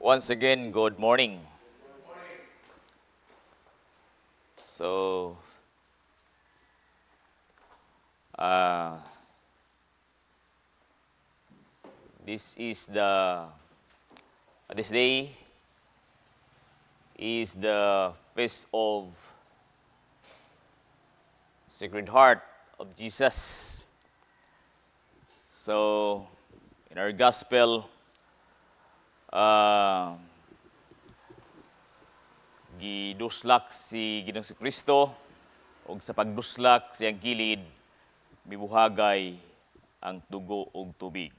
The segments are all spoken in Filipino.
Once again, good morning. So, uh, this day is the feast of Sacred Heart of Jesus. So, in our gospel, uh, giduslak si Ginoong si Kristo ug sa pagduslak siyang gilid mibuhagay ang dugo ug tubig.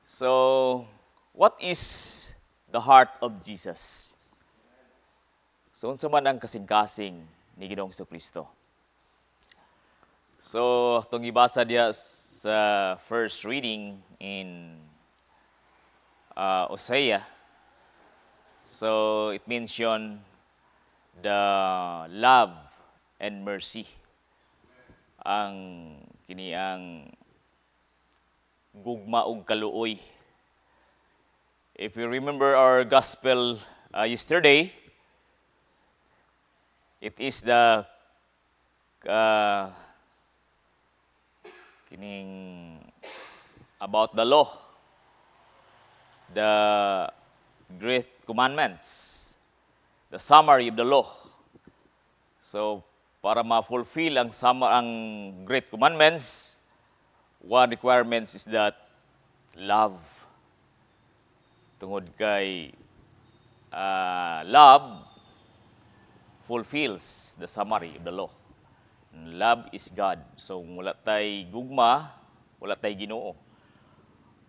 So, what is the heart of Jesus? So, unsa man ang kasing-kasing ni Ginoong Kristo? So, itong ibasa diya sa first reading in Hosea. So, it mention the love and mercy. Ang kiniang gugma ug kaluoy. If you remember our gospel yesterday, it is the kining about the law, the great commandments, the summary of the law. So, para ma-fulfill ang great commandments, one requirement is that love. Tungod kay love fulfills the summary of the law. Love is God. So, wala tay gugma, wala tay Ginoo.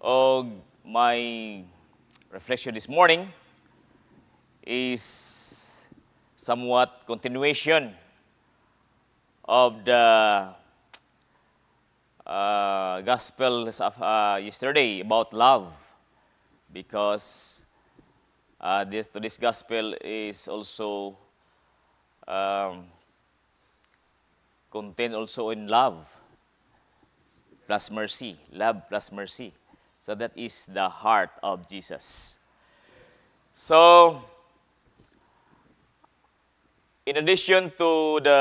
O my reflection this morning is somewhat continuation of the gospel of yesterday about love, because this gospel is also contained also in love plus mercy, love plus mercy. So that is the heart of Jesus. So, in addition to the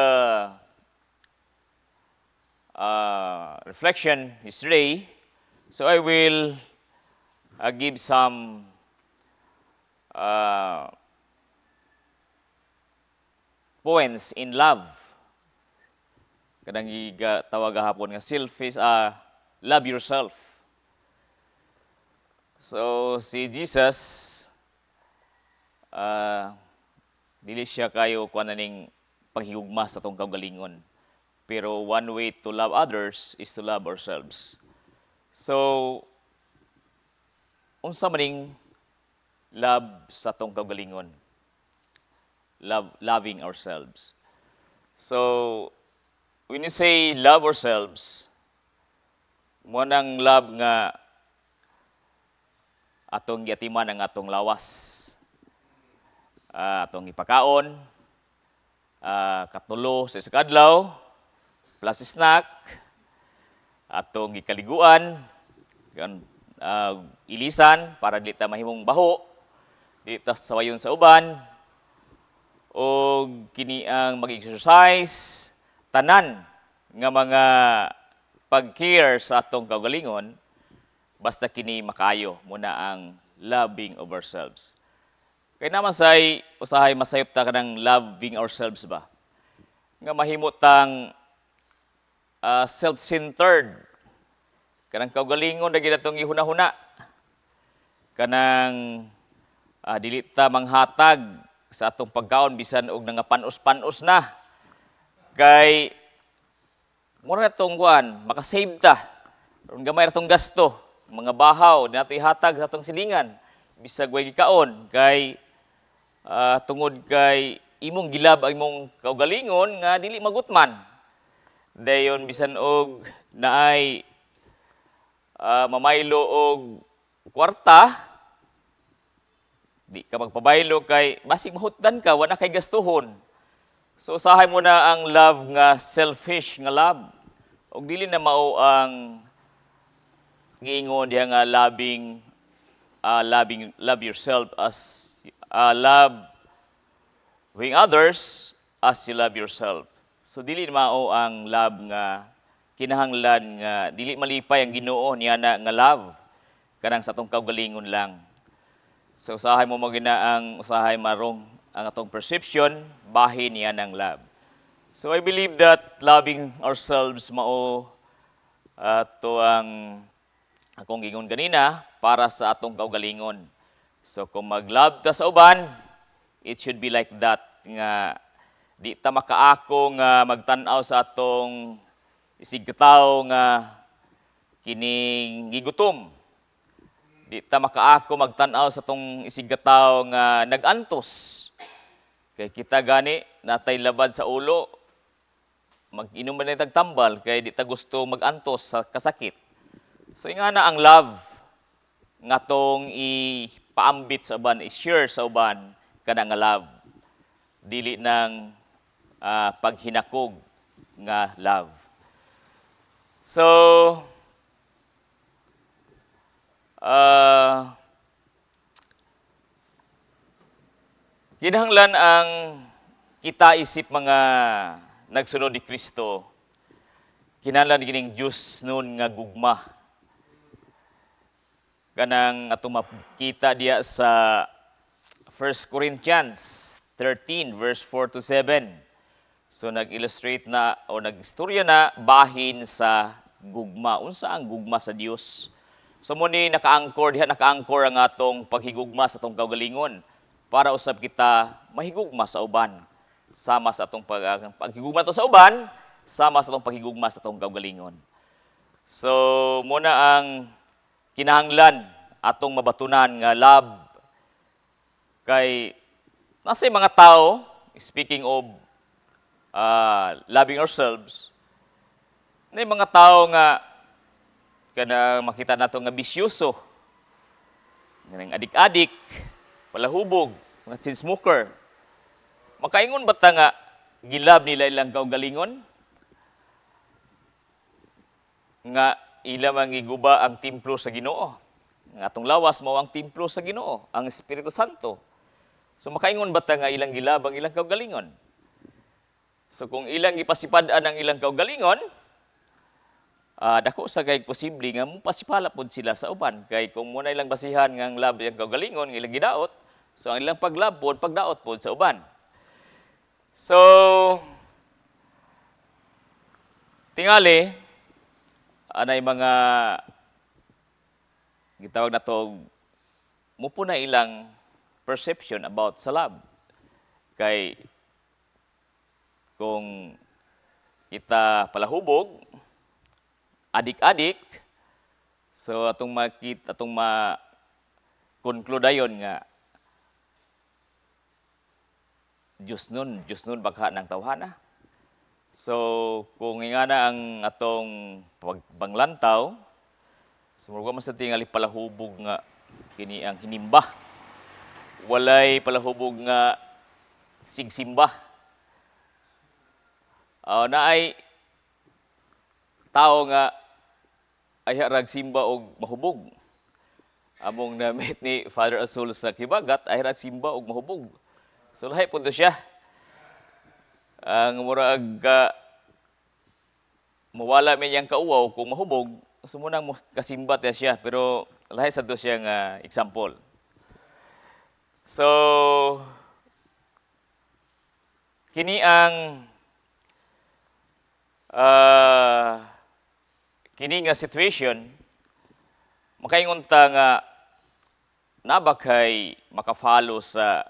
reflection yesterday, so I will give some points in love. Kadang tawag hapon nga selfish, love yourself. So, si Jesus, dili siya kayo kuan ning paghigugma sa atong kaugalingon. Pero one way to love others is to love ourselves. So, unsa maning love sa atong kaugalingon? Loving ourselves. So, when you say love ourselves, mo nang love nga atong giatiman ang atong lawas, atong ipakaon, katulo sa kadlaw, plus snack, atong ikaliguan, ilisan para dili ta mahimong baho, dili ta sawayon sa uban, o kini ang mag-exercise, tanan nga mga pag-care sa atong kaugalingon, basta kini makayo muna ang loving of ourselves. Kaya naman say usahay masayop ta kanang loving ourselves ba? Nga mahimot tang self-centered. Kanang kaugalingon na ginatong ihuna-huna. Kanang dili ta manghatag sa atong pagkaon bisan og nangapanos-panos na. Kay mura na itong kuan, makasave ta. Gamay na itong gasto. Mga bahaw, na ito ihatag sa itong silingan. Bisag way gikaon. Kay tungod kay imong gilab ang imong kaugalingon nga dili magutman. Dayon bisan og naay mamaylo og kwarta, di ka magpabaylo kay basig mahutdan ka, wala kay gastuhon. So usahay mo na ang love nga selfish nga love. Og dili na mao ang giingon diha nga loving love yourself as loving others as you love yourself. So dili mao ang love nga kinahanglan nga dili malipay ang Ginoo niya na nga love kanang sa atong kaugalingon lang. So usahay mo magina ang usahay marong ang atong perception bahin niya ng love. So I believe that loving ourselves mao to ang akong gingon ganina para sa atong kaugalingon. So kung mag-love ta sa uban, it should be like that nga di ta makaako nga magtan-aw sa atong isigtaw nga kining gigutom. Di ta makaako magtan-aw sa atong isigtaw nga nagantos. Kay kita gani natay labad sa ulo, mag-inom man tagtambal kay di ta gusto magantos sa kasakit. So nga na ang love nga tong ipaambit sa uban, i-share sa uban kana nga love. Dili ng paghinakog nga love. So kinahanglan ang kita isip mga nagsunod ni Kristo. Kinahanglan kining Diyos nun nga gugma. Kanang atong makita diya sa 1 Corinthians 13 verse 4 to 7. So nag-illustrate na o nag-istorya na bahin sa gugma. Unsa ang gugma sa Dios? So muni naka-anchor ang atong paghigugma sa atong kaugalingon para usab kita mahigugma sa uban. Sama sa atong paghigugma to sa uban, sama sa atong paghigugma sa atong kaugalingon. So muna ang kinahanglan atong mabatunan nga love kay nasa mga tao, speaking of loving ourselves, na mga tao nga kada makita nato nga bisyoso, nga adik-adik, palahubog, mga chain smoker. Makaingon ba ta nga gilab nila ilang kaugalingon? Nga ila mangiguba ang templo sa Ginoo. Nga atong lawas mao ang templo sa Ginoo, ang Espiritu Santo. So makaingon ba ta nga ilang gilab ang ilang kaugalingon? So kung ilang ipasipad-an ang ilang kaugalingon, dako sa kay posible nga mupasipala pod sila sa uban kay kung muna ilang basihan nga ang lab ang kaugalingon ilang gidaot, so ang ilang paglab pod pagdaot pod sa uban. So tingali anay mga gitawag nato mupo na ilang perception about sa love. Kay kung kita palahubog, adik-adik, so atong makita, atong ma-conclude nga Diyos nun baka ng tawhana. So, kung nga na ang atong pagbanglantaw, sumurga man sa tingali palahubog nga kini ang hinimba. Walay palahubog nga sigsimba. Na ay tao nga ay harag simba og mahubog. Among na-meet ni Father Azul sa Kibagat, ay harag simba og mahubog. So lahi po siya. Ang murag mawala man yang kauwaw kung mahubog, sumunang kasimbat ya siya, pero lahi sa do siya nga example. So kini ang kini nga situation makaingon ta nga nabakay maka-follow sa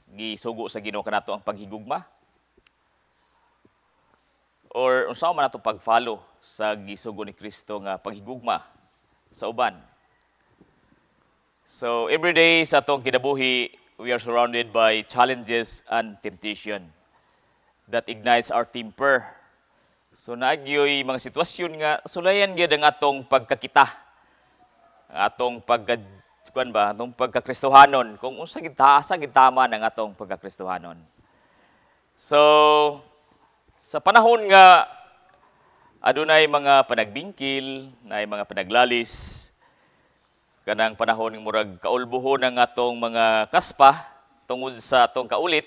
gisugo sa Ginoo kanato ang paghigugma or unsa man nato pag-follow sa gisugo ni Kristo nga paghigugma sa uban. So every day sa atong kinabuhi we are surrounded by challenges and temptation that ignites our temper. So naagyoy mga sitwasyon nga sulayan gyud ang atong pagkakita, atong atong pagkakristohanon, kung unsa gid taasa gid tama ng atong pagkakristohanon. So sa panahon nga adunay mga panagbingkil, naay mga panaglalis, kanang panahon ng murag kaulbuhon ng atong mga kaspa tungod sa atong kaulit.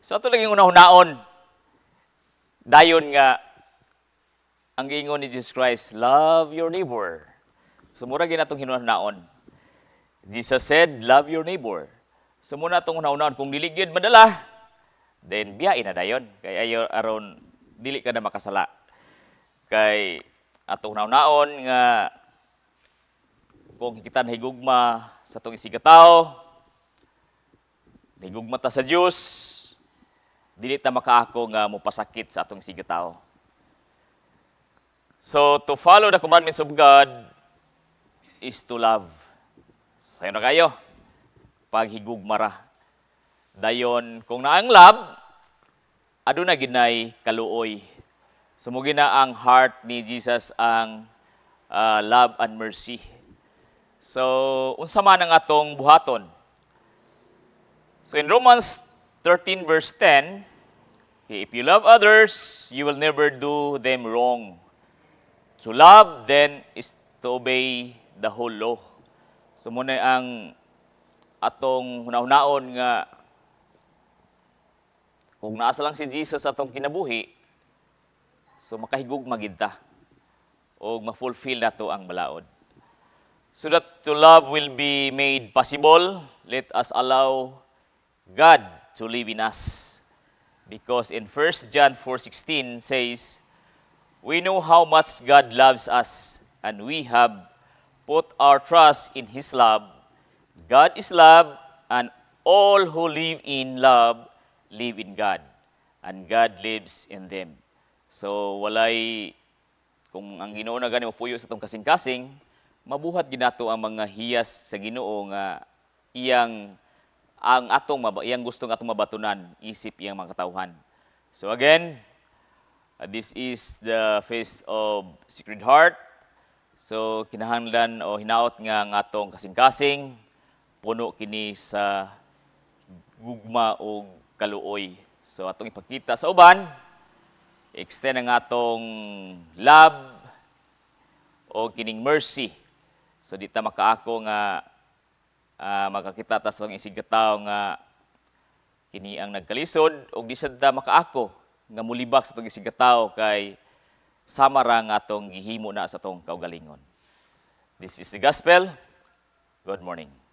So ato lang yung unahon dayon nga ang giingon ni Jesus Christ, love your neighbor. So mura gyud atong hinunahon. Jesus said, love your neighbor. So muna atong unahon kung dili gyud madala, then biyain na dayon kay ayo aron dili ka na makasala. Kay atong unahon nga kung kita nahigugma sa atong isigataw, nahigugma ta sa Dios, dili ta makaako nga mopasakit sa atong isigataw. So, to follow the commandments of God is to love. Sayo na kayo, paghigugmara. Dayon, kung naang love, aduna ginay kaluoy. Sumugi na ang heart ni Jesus ang love and mercy. So, unsa man ang atong buhaton? So, in Romans 13 verse 10, okay, if you love others, you will never do them wrong. To love then is to obey the whole law. So muna ang atong hunahon nga kung naasa lang si Jesus atong kinabuhi, so makahigugma gid ta o ma-fulfill nato ang balaod. So that to love will be made possible, let us allow God to live in us. Because in 1 John 4:16 says, we know how much God loves us, and we have put our trust in His love. God is love, and all who live in love live in God, and God lives in them. So, walay, kung ang Ginoo na gani mapuyo sa itong kasing-kasing, mabuhat ginato ang mga hiyas sa Ginoo nga iyang gustong atong mabatunan, isip iyang mga katawhan. So again, this is the Feast of Sacred Heart. So, kinahanglan o hinaot nga ng atong kasing-kasing, puno kini sa gugma o kaluoy. So, atong ipakita sa uban, extend ang atong love o kining mercy. So, di ta makaako nga makakita ta sa itong isigataw nga kini ang nagkalisod o di sad ta makaako nga mulibak sa itong isigataw kay sama ra nga atong gihimo na sa itong kaugalingon. This is the Gospel. Good morning.